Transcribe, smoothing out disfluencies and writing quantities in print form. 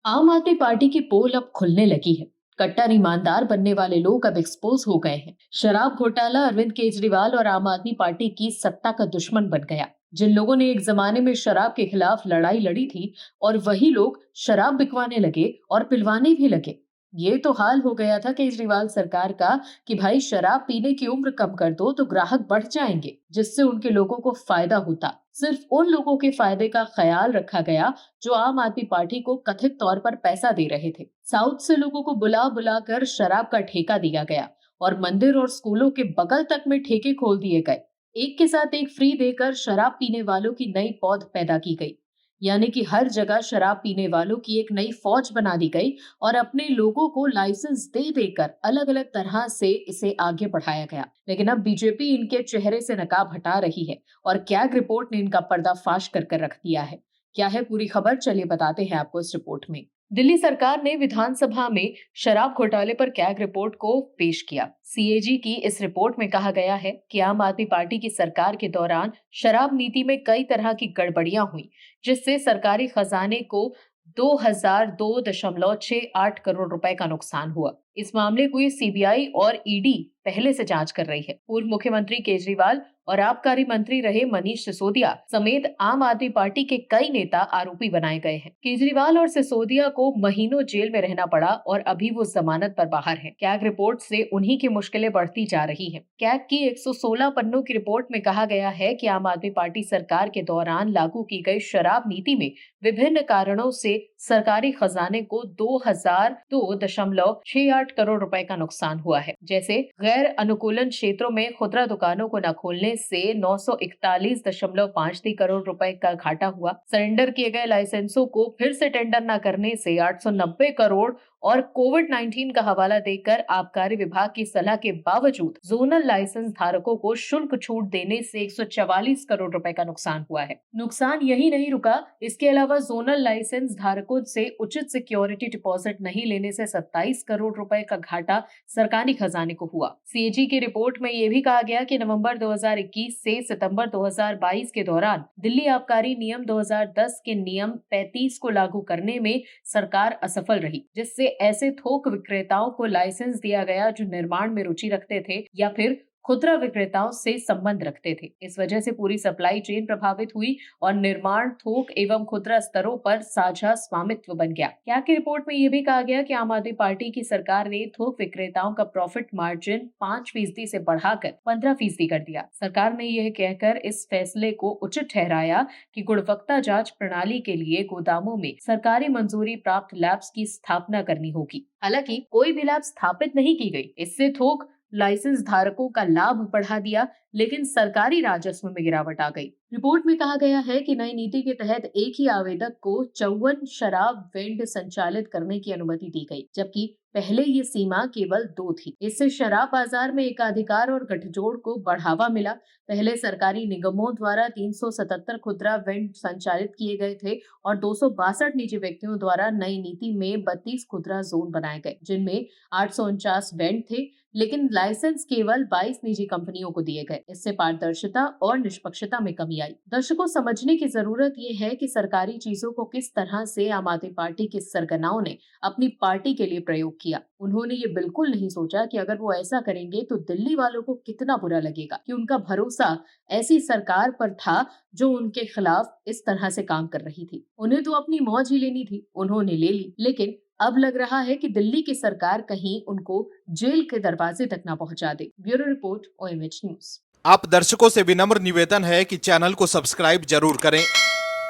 आम आदमी पार्टी की पोल अब खुलने लगी है। कट्टर ईमानदार बनने वाले लोग अब एक्सपोज हो गए हैं। शराब घोटाला अरविंद केजरीवाल और आम आदमी पार्टी की सत्ता का दुश्मन बन गया। जिन लोगों ने एक जमाने में शराब के खिलाफ लड़ाई लड़ी थी, और वही लोग शराब बिकवाने लगे और पिलवाने भी लगे। ये तो हाल हो गया था केजरीवाल सरकार का कि भाई शराब पीने की उम्र कम कर दो तो ग्राहक बढ़ जाएंगे, जिससे उनके लोगों को फायदा होता। सिर्फ उन लोगों के फायदे का ख्याल रखा गया जो आम आदमी पार्टी को कथित तौर पर पैसा दे रहे थे। साउथ से लोगों को बुला बुला कर शराब का ठेका दिया गया और मंदिर और स्कूलों के बगल तक में ठेके खोल दिए गए। एक के साथ एक फ्री देकर शराब पीने वालों की नई पौध पैदा की गई। यानी कि हर जगह शराब पीने वालों की एक नई फौज बना दी गई और अपने लोगों को लाइसेंस दे देकर अलग अलग तरह से इसे आगे बढ़ाया गया। लेकिन अब बीजेपी इनके चेहरे से नकाब हटा रही है और कैग रिपोर्ट ने इनका पर्दाफाश कर कर रख दिया है। क्या है पूरी खबर, चलिए बताते हैं आपको इस रिपोर्ट में। दिल्ली सरकार ने विधानसभा में शराब घोटाले पर कैग रिपोर्ट को पेश किया। सीएजी की इस रिपोर्ट में कहा गया है कि आम आदमी पार्टी की सरकार के दौरान शराब नीति में कई तरह की गड़बड़ियां हुई, जिससे सरकारी खजाने को 2002.68 करोड़ रुपए का नुकसान हुआ। इस मामले को सीबीआई और ईडी पहले से जांच कर रही है। पूर्व मुख्यमंत्री केजरीवाल और आबकारी मंत्री रहे मनीष सिसोदिया समेत आम आदमी पार्टी के कई नेता आरोपी बनाए गए हैं। केजरीवाल और सिसोदिया को महीनों जेल में रहना पड़ा और अभी वो जमानत पर बाहर हैं। कैग रिपोर्ट से उन्हीं की मुश्किलें बढ़ती जा रही हैं। कैग की 116 पन्नों की रिपोर्ट में कहा गया है कि आम आदमी पार्टी सरकार के दौरान लागू की गई शराब नीति में विभिन्न कारणों से सरकारी खजाने को 2002.68 करोड़ रुपए का नुकसान हुआ है। जैसे गैर अनुकूलन क्षेत्रों में खुदरा दुकानों को न खोलने से 941.53 करोड़ रुपए का घाटा हुआ। सरेंडर किए गए लाइसेंसों को फिर से टेंडर न करने से 890 करोड़ और कोविड-19 का हवाला देकर आबकारी विभाग की सलाह के बावजूद जोनल लाइसेंस धारकों को शुल्क छूट देने से 144 करोड़ रुपए का नुकसान हुआ है। नुकसान यही नहीं रुका, इसके अलावा जोनल लाइसेंस धारकों से उचित सिक्योरिटी डिपॉजिट नहीं लेने से 27 करोड़ रुपए का घाटा सरकारी खजाने को हुआ। सीएजी की रिपोर्ट में यह भी कहा गया कि नवंबर 2021 से सितंबर 2022 के दौरान दिल्ली आबकारी नियम 2010 के नियम 35 को लागू करने में सरकार असफल रही, जिससे ऐसे थोक विक्रेताओं को लाइसेंस दिया गया जो निर्माण में रुचि रखते थे या फिर खुदरा विक्रेताओं से संबंध रखते थे। इस वजह से पूरी सप्लाई चेन प्रभावित हुई और निर्माण, थोक एवं खुदरा स्तरों पर साझा स्वामित्व बन गया। क्या की रिपोर्ट में यह भी कहा गया कि आम आदमी पार्टी की सरकार ने थोक विक्रेताओं का प्रॉफिट मार्जिन 5% से बढ़ाकर 15% कर दिया। सरकार ने यह कहकर इस फैसले को उचित ठहराया कि गुणवत्ता जांच प्रणाली के लिए गोदामों में सरकारी मंजूरी प्राप्त लैब्स की स्थापना करनी होगी। हालांकि कोई भी लैब स्थापित नहीं की गई। इससे थोक लाइसेंस धारकों का लाभ बढ़ा दिया, लेकिन सरकारी राजस्व में गिरावट आ गई। रिपोर्ट में कहा गया है कि नई नीति के तहत एक ही आवेदक को 54 शराब वेंड संचालित करने की अनुमति दी गई, जबकि पहले ये सीमा केवल 2 थी। इससे शराब बाजार में एकाधिकार और गठजोड़ को बढ़ावा मिला। पहले सरकारी निगमों द्वारा 377 खुदरा वेंड संचालित किए गए थे और 262 निजी व्यक्तियों द्वारा नई नीति में 32 खुदरा जोन बनाए गए, जिनमें 849 वेंड थे, लेकिन लाइसेंस केवल 22 निजी कंपनियों को दिए गए। इससे पारदर्शिता और निष्पक्षता में कमी आई। दर्शकों, समझने की जरूरत यह है कि सरकारी चीजों को किस तरह से आम आदमी पार्टी के सरगनाओं ने अपनी पार्टी के लिए प्रयोग किया। उन्होंने ये बिल्कुल नहीं सोचा कि अगर वो ऐसा करेंगे तो दिल्ली वालों को कितना बुरा लगेगा, कि उनका भरोसा ऐसी सरकार पर था जो उनके खिलाफ इस तरह से काम कर रही थी। उन्हें तो अपनी मौज ही लेनी थी, उन्होंने ले ली। लेकिन अब लग रहा है कि दिल्ली की सरकार कहीं उनको जेल के दरवाजे तक ना पहुंचा दे। Bureau report, OMH news. आप दर्शकों से विनम्र निवेदन है कि चैनल को सब्सक्राइब जरूर करें